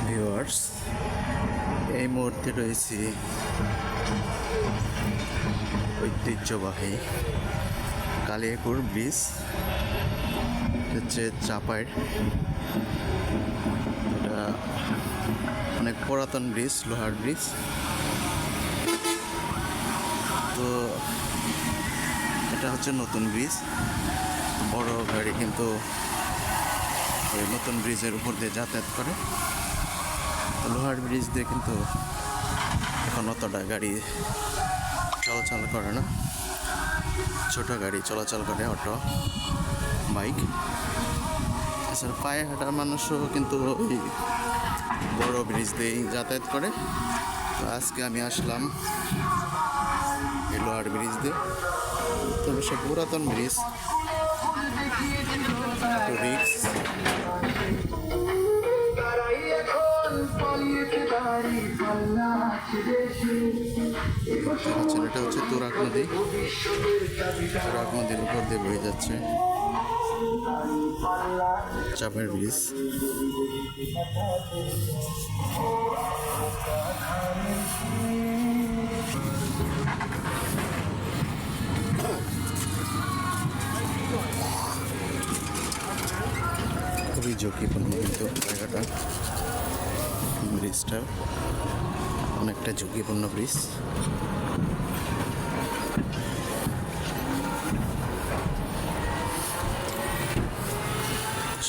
Viewers, এই মুহূর্তে রয়েছি ঐতিহ্যবাহী কালিয়াকৈর ব্রিজ। হচ্ছে চাপাইয়ের, এটা অনেক পুরাতন ব্রিজ, লোহার ব্রিজ। তো এটা হচ্ছে নতুন ব্রিজ। বড় গাড়ি কিন্তু ওই নতুন ব্রিজের উপর দিয়ে যাতায়াত করে। লোহার ব্রিজ দিয়ে কিন্তু এখন অতটা গাড়ি চলাচল করে না, ছোট গাড়ি চলাচল করে, অটো, বাইক। এছাড়া পায়ে হাঁটার মানুষও কিন্তু ওই বড় ব্রিজ দিয়েই যাতায়াত করে। তো আজকে আমি আসলাম এই লোহার ব্রিজ দিয়ে। তবে সে পুরাতন ব্রিজ, একটু রিস্ক। এটা হচ্ছে তুরাগ নদী। তুরাগ নদীর উপর দিয়ে বয়ে যাচ্ছে চাপাইয়ের ব্রিজ। খুবই ঝুঁকিপূর্ণ কিন্তু জায়গাটা, ব্রিজটা অনেকটা ঝুঁকিপূর্ণ ব্রিজ।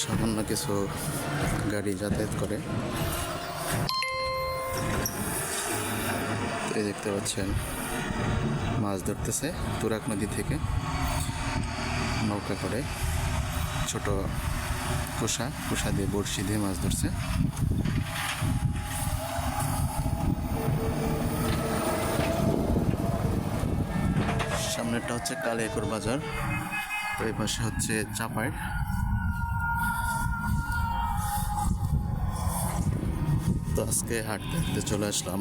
সামান্য কিছু গাড়ি যাতায়াত করে। এই দেখতে পাচ্ছেন মাছ ধরতেছে তুরাগ নদী থেকে নৌকা করে, ছোট কুসা দিয়ে, বড়শি দিয়ে মাছ ধরছে। সামনেরটা হচ্ছে কালিয়াকৈর বাজার, এই পাশে হচ্ছে চাপাইয়ের। তো আজকে হাঁটতে হাঁটতে চলে আসলাম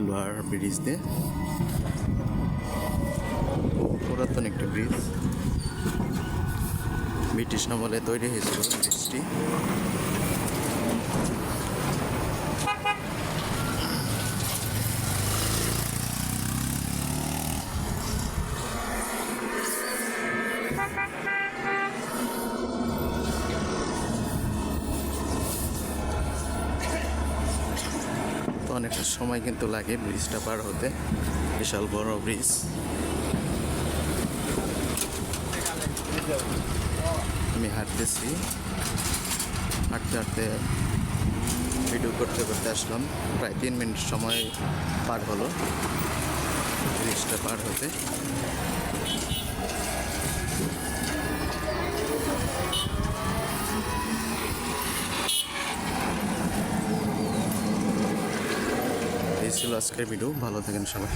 লোহার ব্রিজ দিয়ে। পুরাতন একটি ব্রিজ, ব্রিটিশ আমলে তৈরি হয়েছিল ব্রিজটি। তো অনেকটা সময় কিন্তু লাগে ব্রিজটা পার হতে, বিশাল বড় ব্রিজ। আমি হাঁটতেছি, হাঁটতে হাঁটতে ভিডিও করতে করতে আসলাম। প্রায় 3 মিনিট সময় পার হলো ব্রিজটা পার হতে। এই ছিল আজকের ভিডিও। ভালো থাকেন সবাই।